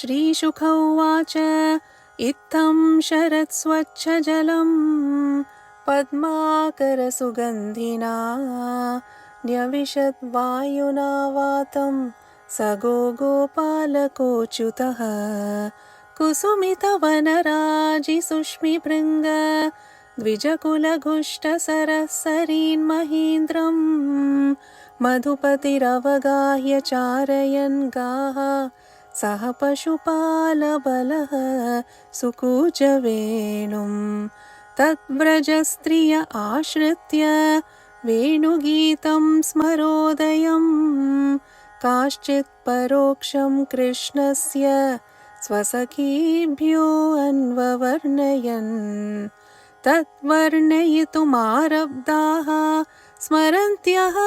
श्रीशुक उवाच इत्थं शरत्स्वच्छजलं पद्माकरसुगन्धिना न्यविशद्वायुना वातं स गोपालकोऽच्युतः कुसुमितवनराजिसुष्मिभृङ्ग द्विजकुलघुष्टसरःसरीन्महीन्द्रं मधुपतिरवगाह्य चारयन् गाः सह पशुपालबलः सुकूजवेणुं तद्व्रजस्त्रिय आश्रित्य वेणुगीतं स्मरोदयं काश्चित् परोक्षं कृष्णस्य स्वसखीभ्यो अन्ववर्णयन् तद्वर्णयितुमारब्धाः स्मरन्त्यः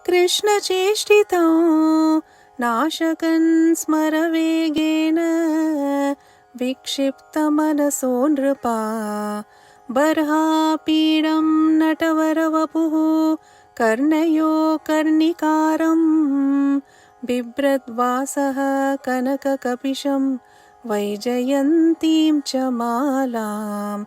कृष्णचेष्टितं नाशकन् स्मरवेगेन विक्षिप्तमनसो नृपा बर्हापीडं नटवरवपुः कर्णयो कर्णिकारं बिभ्रद्वासः कनककपिशं वैजयन्तीं च मालां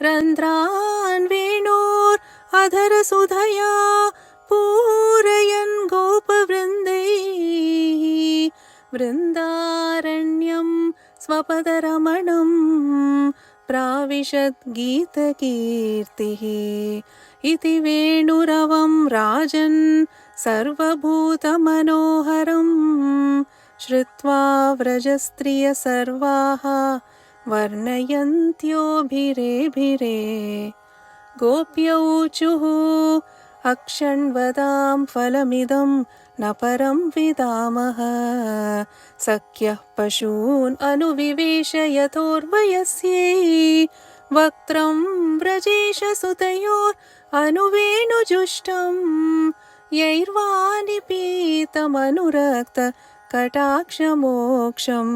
रन्ध्रान् वेणोरधरसुधया पूरयन् गोपवृन्दैः वृन्दारण्यं स्वपदरमणं प्राविशद् गीतकीर्तिः इति वेणुरवं राजन् सर्वभूतमनोहरं श्रुत्वा व्रजस्त्रिय सर्वाः वर्णयन्त्योभिरेभिरे गोप्यौचुः अक्षण्वदां फलमिदं न परं विदामः सख्यः पशून् अनुविवेश यथोर्वयस्यै वक्त्रं व्रजेशसुतयोरनुवेणुजुष्टं यैर्वानिपीतमनुरक्त कटाक्षमोक्षं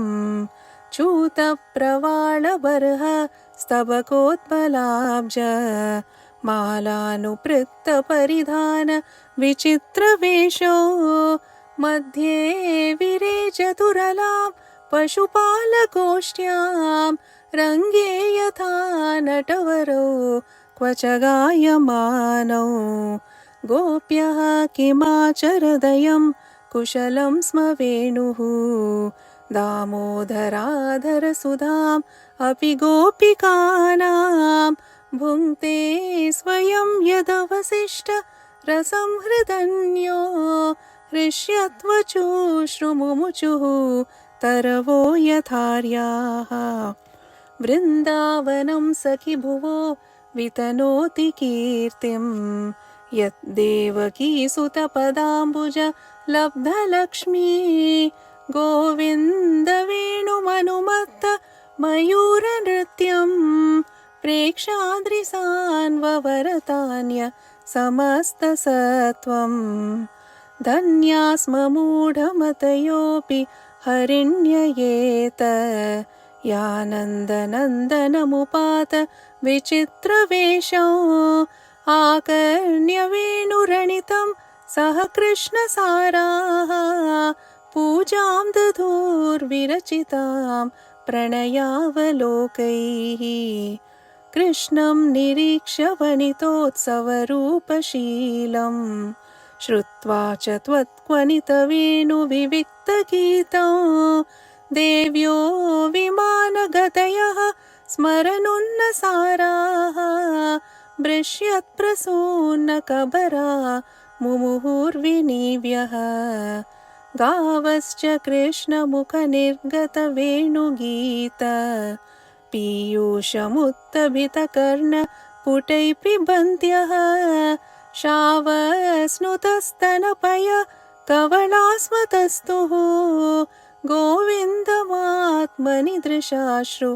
चूतप्रवाळबर्ह स्तबकोत्पलाब्ज मालानुपृक्तपरिधान विचित्रवेषो मध्ये विरेचतुरलां पशुपालगोष्ठ्यां रङ्गे यथा नटवरौ क्व च गायमानौ गोप्यः किमाचरदयं कुशलं स्म वेणुः दामोदराधरसुधाम् अपि गोपिकानां भुङ्क्ते स्वयं यदवसिष्ट रसं हृदन्यो हृष्यत्वचुश्रुमुमुचुः तरवो यथार्याः वृन्दावनं सखि भुवो वितनोति कीर्तिं यद्देवकी सुतपदाम्बुज लब्धलक्ष्मी गोविन्द वेणुमनुमत्त मयूरनृत्यं प्रेक्षाद्रिसान्ववरतान्य समस्तसत्वं धन्या स्म मूढमतयोऽपि हरिण्ययेत यानन्दनन्दनमुपात विचित्रवेषौ आकर्ण्य वेणुरणितं सह कृष्णसाराः पूजां दधुर्विरचितां प्रणयावलोकैः कृष्णं निरीक्ष्य वनितोत्सवरूपशीलं श्रुत्वा च त्वत्क्वनितवेणुविविक्तगीतं देव्यो विमानगतयः स्मरनुन्नसाराः बृष्यत्प्रसून्नकबरा मुमुहुर्विनीव्यः गावश्च कृष्णमुखनिर्गतवेणुगीत पीयूषमुत्तभितकर्णपुटैः पिबन्त्यः शावस्नुतस्तनपय कवलास्वतस्तुः गोविन्दमात्मनिदृशाश्रु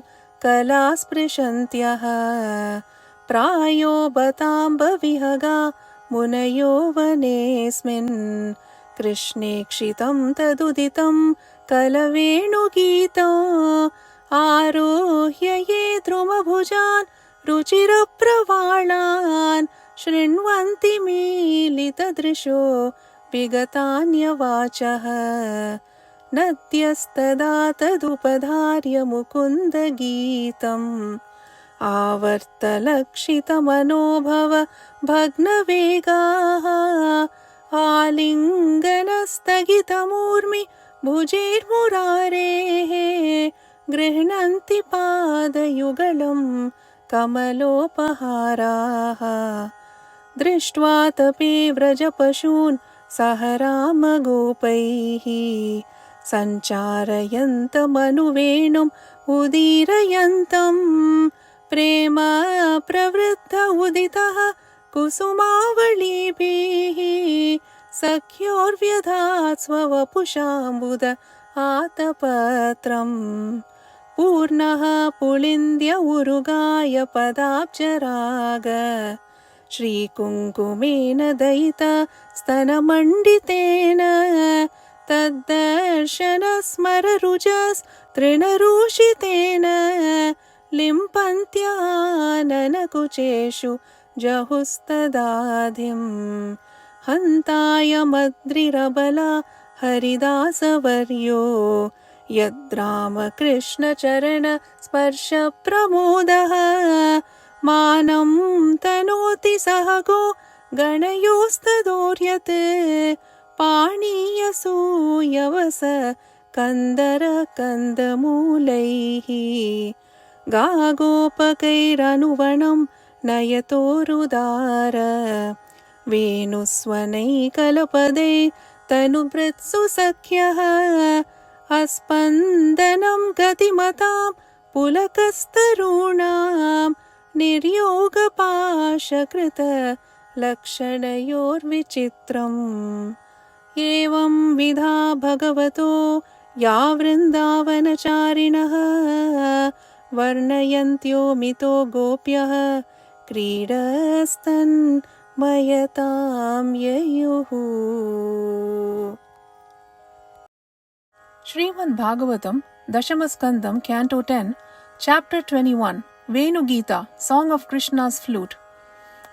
कलास्पृशन्त्यः प्रायो बताम्बविहगा मुनयो वनेऽस्मिन् कृष्णेक्षितं तदुदितं कलवेणुगीतम् आरोह्य ये द्रुमभुजान् रुचिरप्रवाळान् शृण्वन्ति मीलितदृशो विगतान्यवाचः नद्यस्तदा तदुपधार्य मुकुन्दगीतम् आवर्तलक्षितमनोभव भग्नवेगाः आलिङ्गनस्थगितमूर्मि भुजैर्मुरारेः गृह्णन्ति पादयुगलं कमलोपहाराः दृष्ट्वा तपे व्रजपशून् सह रामगोपैः सञ्चारयन्तमनुवेणुम् उदीरयन्तम् प्रेम प्रवृद्ध उदितः कुसुमावलीभिः सख्योर्व्यधात् स्ववपुषाम्बुद आतपत्रम् पूर्णः पुलिन्द्य उरुगाय पदाब्जराग श्रीकुङ्कुमेन दयिता स्तनमण्डितेन तद्दर्शनस्मररुजस्तृणरूषितेन लिम्पन्त्याननकुचेषु जहुस्तदाधिम् हन्ताय मद्रिरबला हरिदासवर्यो यद्रामकृष्णचरण स्पर्शप्रमोदः मानं तनोति सहगो गणयोस्तदोर्यत् पाणीयसूयवस कन्दरकन्दमूलैः गागोपकैरनुवणं नयतोरुदार वेणुस्वनैकलपदै तनुभृत्सु सख्यः अस्पन्दनं गतिमतां पुलकस्तरूणां निर्योगपाशकृत लक्षणयोर्विचित्रम् एवं विधा भगवतो या वृन्दावनचारिणः वर्णयन्त्यो मितो गोप्यः क्रीडस्तन्मयतां ययुः। Srimad Bhagavatam, Dashamaskandam, Canto 10, Chapter 21, Venu Gita, Song of Krishna's Flute.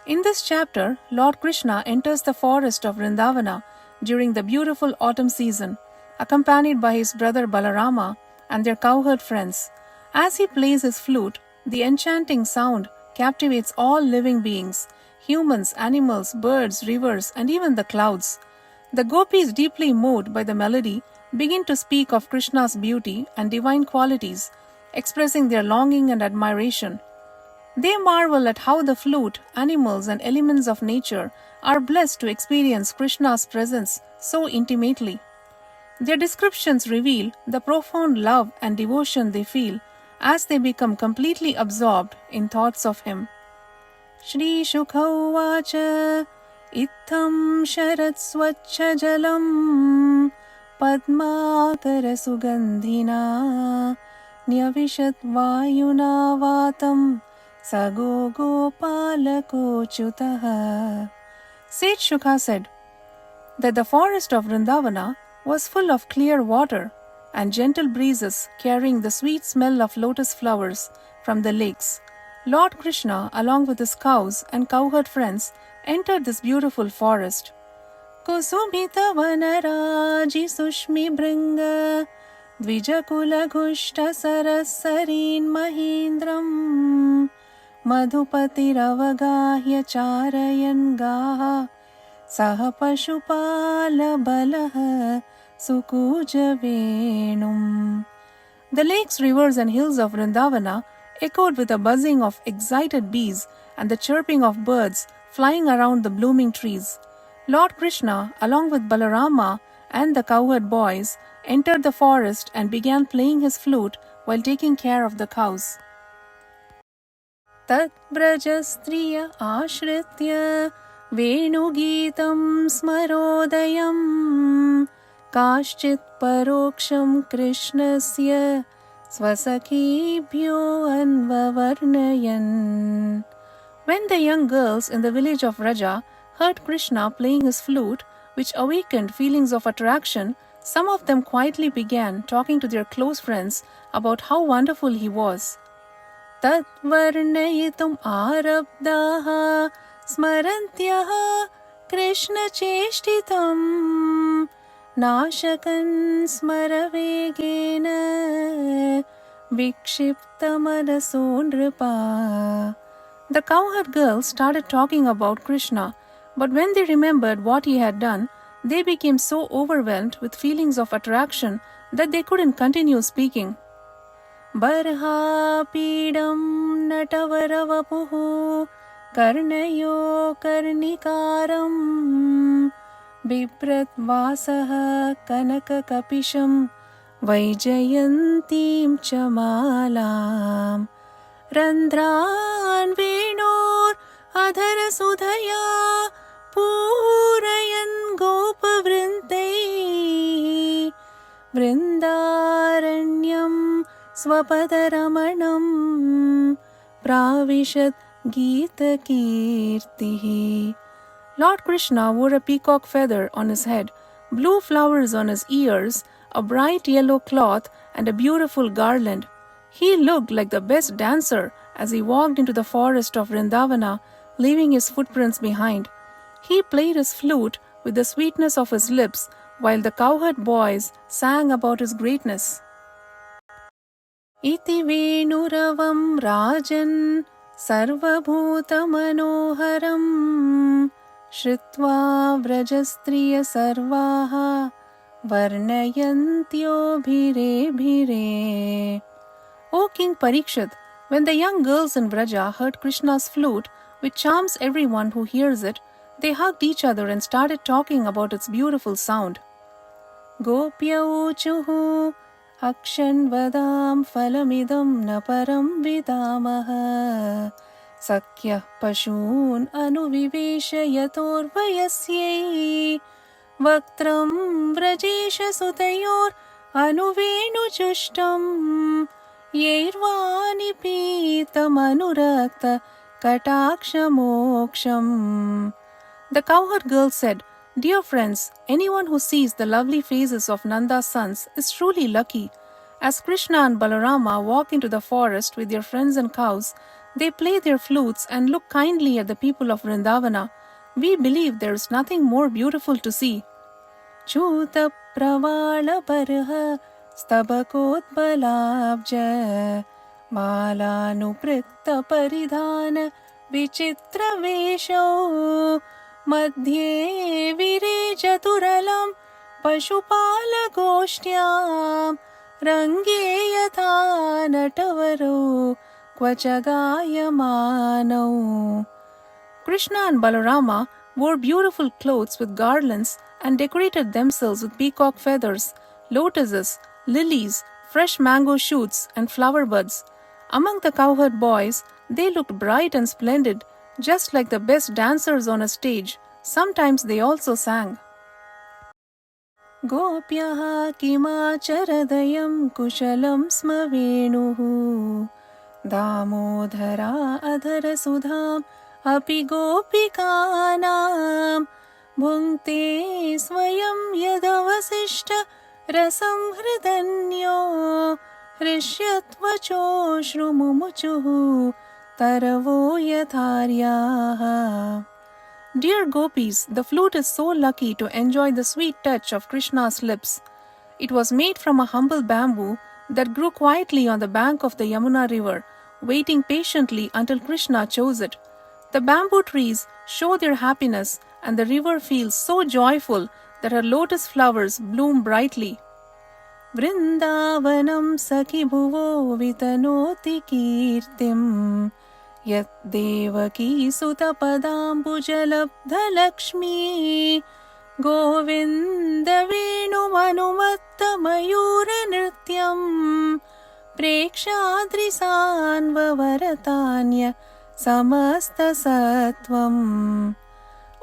In this chapter, Lord Krishna enters the forest of Vrindavana during the beautiful autumn season, accompanied by his brother Balarama and their cowherd friends. As he plays his flute, the enchanting sound captivates all living beings, humans, animals, birds, rivers, and even the clouds. The gopis, deeply moved by the melody, begin to speak of Krishna's beauty and divine qualities, expressing their longing and admiration. They marvel at how the flute, animals, and elements of nature are blessed to experience Krishna's presence so intimately. Their descriptions reveal the profound love and devotion they feel as they become completely absorbed in thoughts of him. Shri Shukha Uvacha Itham Sharat Swachha Jalam Padmakara Sugandhina Nyavishat Vayuna Vatam Sago Gopalakochutaha. Sage Shukha said that the forest of Vrindavana was full of clear water and gentle breezes carrying the sweet smell of lotus flowers from the lakes. Lord Krishna, along with his cows and cowherd friends, entered this beautiful forest. Kusumita vanaraji sushmi bringa Dvijakula gushta sarassarin mahindram Madhupati ravagahya charayan gaha Saha pashupala balaha sukuja venum. The lakes, rivers and hills of Vrindavana echoed with the buzzing of excited bees and the chirping of birds flying around the blooming trees. Lord Krishna, along with Balarama and the cowherd boys, entered the forest and began playing his flute while taking care of the cows. Tat brajastriya ashritya Venugitam smarodayam Kashchit paroksham Krishnasya Svasakibhyo anvavarnayan. When the young girls in the village of Vraja heard Krishna playing his flute, which awakened feelings of attraction, some of them quietly began talking to their close friends about how wonderful he was. Tat varnayitum arabdaha Smarantyah Krishna cheshtitam नाशकन् स्मरवेगेन विक्षिप्तमनसो नृपा. The cowherd girls started talking about Krishna, but when they remembered what he had done, they became so overwhelmed with feelings of attraction that they couldn't continue speaking. Barhapidam natavaravuh karnayo karnikaram bibrat vasah kanakakapisham vaijayantim chamalam randran venor adharasudhaya पूरयन् गोपवृन्दै वृन्दारण्यं स्वपदरमणं प्राविशत् गीतकीर्तिः. Lord Krishna wore a peacock feather on his head, blue flowers on his ears, a bright yellow cloth, and a beautiful garland. He looked like the best dancer as he walked into the forest of Vrindavana, leaving his footprints behind. He played his flute with the sweetness of his lips, while the cowherd boys sang about his greatness. Iti venuravam rajan sarvabhutamanoharam shritva vrajastriya sarvaha varnayantyo bhire bhire. O King Parikshit, when the young girls in Vraja heard Krishna's flute, which charms everyone who hears it, they hugged each other and started talking about its beautiful sound. Gopya uchuhu akshan vadam phalamidam na param vidamaha sakyah pashun anuvivesha yatorvayasyai vaktram vrajesha sutayor anuvenu chushtam yervani pitam anurakta kataksha moksham. The cowherd girl said, "Dear friends, anyone who sees the lovely faces of Nanda's sons is truly lucky. As Krishna and Balarama walk into the forest with their friends and cows, they play their flutes and look kindly at the people of Vrindavana. We believe there is nothing more beautiful to see." Chuta pravala parha stabakotbalabja malanuprikta paridhana vichitra vesho मध्ये विरेजतुरलं पशुपालगोष्ठ्यां रङ्गे यथा नटवरो क्व च गायमानौ. Krishna and Balarama wore beautiful clothes with garlands and decorated themselves with peacock feathers, lotuses, lilies, fresh mango shoots, and flower buds. Among the cowherd boys, they looked bright and splendid, just like the best dancers on a stage. Sometimes they also sang. Gopyaha kimacharadayam kushalam sma venuhu damodhara adhara sudham api gopikanam bhunkte swayam yadavasishta rasam hridanyo hrishyatvacho shrumumuchuhu taravo yatharyaha. Dear gopis, the flute is so lucky to enjoy the sweet touch of Krishna's lips. It was made from a humble bamboo that grew quietly on the bank of the Yamuna river, waiting patiently until Krishna chose it. The bamboo trees show their happiness, and the river feels so joyful that her lotus flowers bloom brightly. Vrindavanam sakhi bhuvo vitanoti kirtim yat devaki suta padambujalabdha lakshmi govinda venu manumatta mayura nrityam prekshadrisanva varatanya samasta sattvam.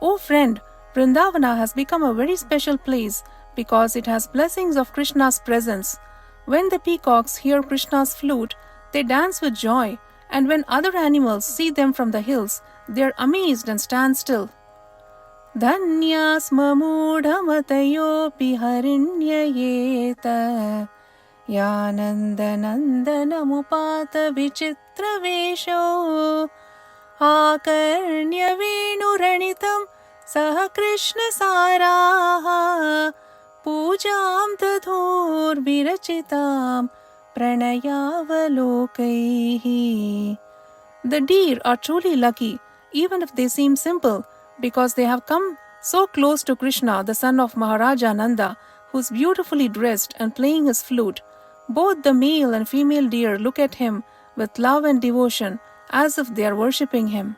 O friend, Vrindavana has become a very special place because it has blessings of Krishna's presence. When the peacocks hear Krishna's flute, they dance with joy, and when other animals see them from the hills, they are amazed and stand still. Dhanyasma mudhamatayopi harinyayeta yanandanandanamupata vichitra vesho akarnya venuranitam saha krishna saraha पूजां तथोर्विरचितां प्रणयावलोकैः. The deer are truly lucky, even if they seem simple, because they have come so close to Krishna, the son of Maharaja Nanda, who is beautifully dressed and playing his flute. Both the male and female deer look at him with love and devotion, as if they are worshipping him.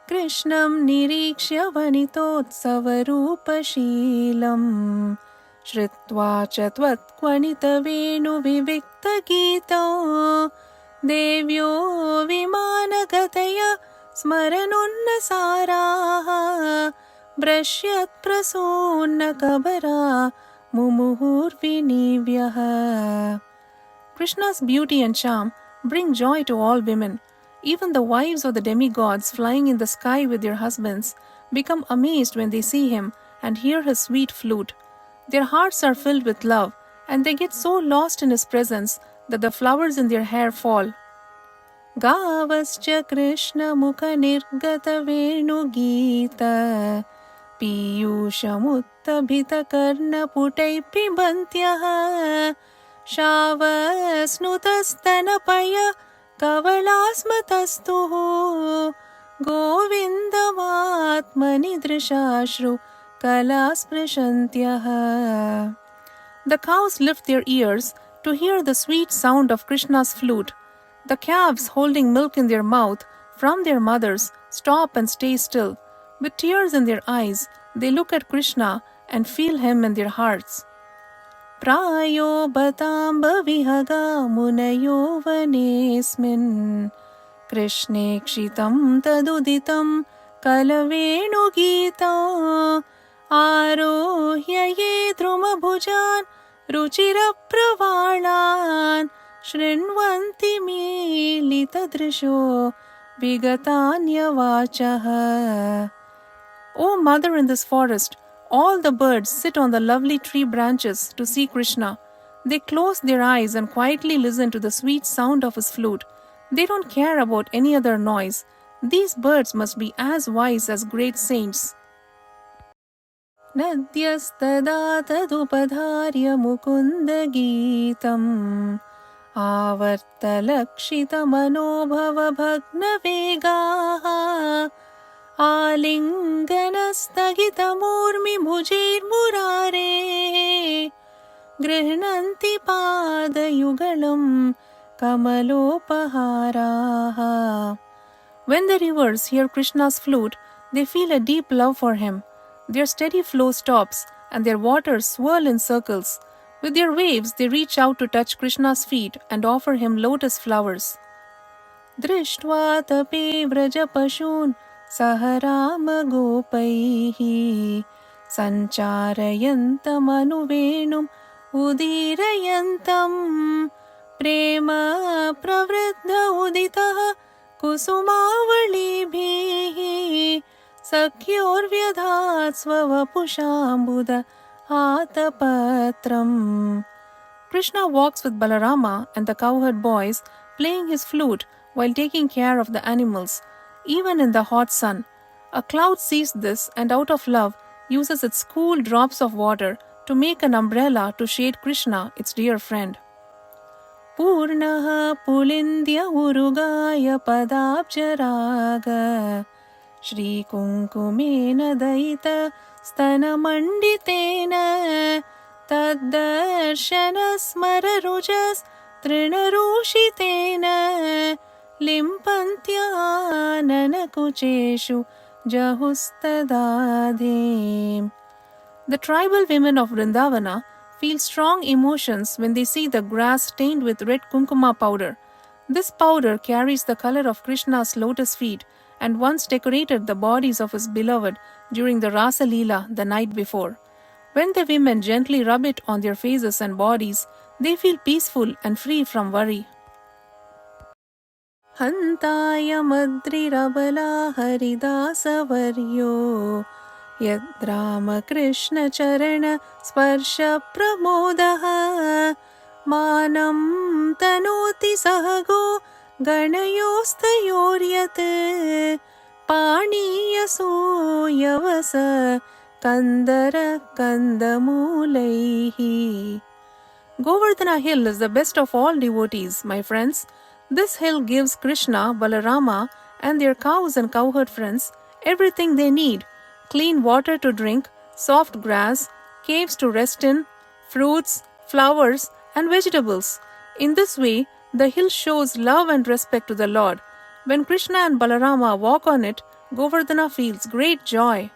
Krishnam nirikshya vanitotsavarupashilam Shritva cha tvatkvanita venu vivikta gita Devyo vimanagataya smaranunnasaaraha Brashyat prasunna kabara mumuhurvinivyaha. Krishna's beauty and charm bring joy to all women. Even the wives of the demigods flying in the sky with their husbands become amazed when they see him and hear his sweet flute. Their hearts are filled with love, and they get so lost in his presence that the flowers in their hair fall. Gavascha Krishna mukha nirgata venu gita piyushamuttabhita karna putai pibantyah Shavasnutastanapaya kavalasmatastuhu Govindamatmani drishashru kalasprashantyah. The cows lift their ears to hear the sweet sound of Krishna's flute. The calves holding milk in their mouth from their mothers stop and stay still. With tears in their eyes, they look at Krishna and feel him in their hearts. Prayo batamba vihaga munayo vanesmin Krishne kshitam taduditam kalavenu gita Arohya ye drumabhujan ruchirapravalan Shrinvanti militadrisho vigatanyavachaha. O mother in this forest, all the birds sit on the lovely tree branches to see Krishna. They close their eyes and quietly listen to the sweet sound of his flute. They don't care about any other noise. These birds must be as wise as great saints. Nadyastada tadupadharya mukunda geetam Avartalakshita manobhava bhagna vegaha Alinganasthagitamurmi bhujir murare Grihnanti padayugalam kamalopaharaha. When the rivers hear Krishna's flute, they feel a deep love for him. Their steady flow stops and their waters swirl in circles. With their waves, they reach out to touch Krishna's feet and offer him lotus flowers. Drishtva tape vrajapashun saharama gopaihi sancharayantam anuvenum udirayantam prema pravriddha uditaha kusumavalibihi sakyorvyadhat svavapushambudha atapatram. Krishna walks with Balarama and the cowherd boys, playing his flute while taking care of the animals, even in the hot sun. A cloud sees this and out of love uses its cool drops of water to make an umbrella to shade Krishna, its dear friend. Purnaha pulindya urugaya padabjaraga Shri kunkumena daita stanamanditena Taddarshana smara rujas trinarushitena Limpantya nanakucheshu jahustadadhem. The tribal women of Vrindavana feel strong emotions when they see the grass stained with red kumkuma powder. This powder carries the color of Krishna's lotus feet and once decorated the bodies of his beloved during the Rasa Leela the night before. When the women gently rub it on their faces and bodies, they feel peaceful and free from worry. Hantaya madrirabala haridasa varyo Yadrama Krishna charana sparsha pramodaha Manam tanoti sahago ganayostayoryat Paniyasoo yavasa Kandamulayhi. Govardhana hill is the best of all devotees, my friends. This hill gives Krishna, Balarama, and their cows and cowherd friends everything they need: clean water to drink, soft grass, caves to rest in, fruits, flowers, and vegetables. In this way, the hill shows love and respect to the Lord. When Krishna and Balarama walk on it, Govardhana feels great joy.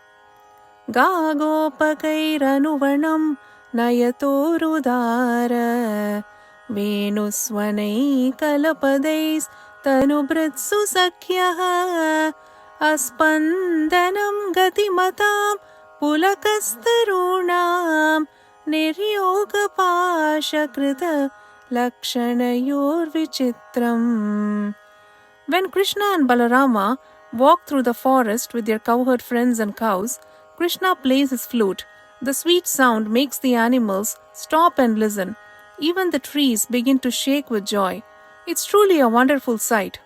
Ga gopakairanuvannam Nayatorudara Venusvanai Kalapadais Tanubritsu Sakyaha Aspandanam Gatimatam Pulakastarunam Niryogapashakrita Lakshanayor Vichitram. When Krishna and Balarama walk through the forest with their cowherd friends and cows, Krishna plays his flute. The sweet sound makes the animals stop and listen. Even the trees begin to shake with joy. It's truly a wonderful sight.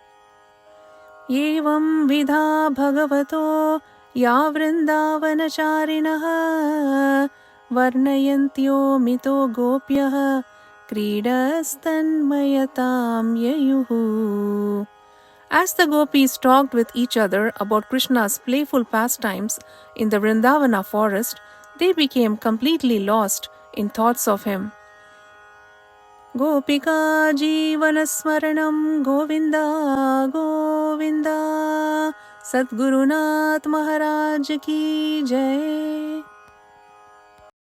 Evam vidha bhagavato ya vrindavanacharinaha varnayantyo mito gopyaha kridastanmayatam yayuhu. As the gopis talked with each other about Krishna's playful pastimes in the Vrindavana forest, they became completely lost in thoughts of him. Gopika Jeevanasmaranam Govinda Govinda Sadgurunath Maharaj Ki Jai.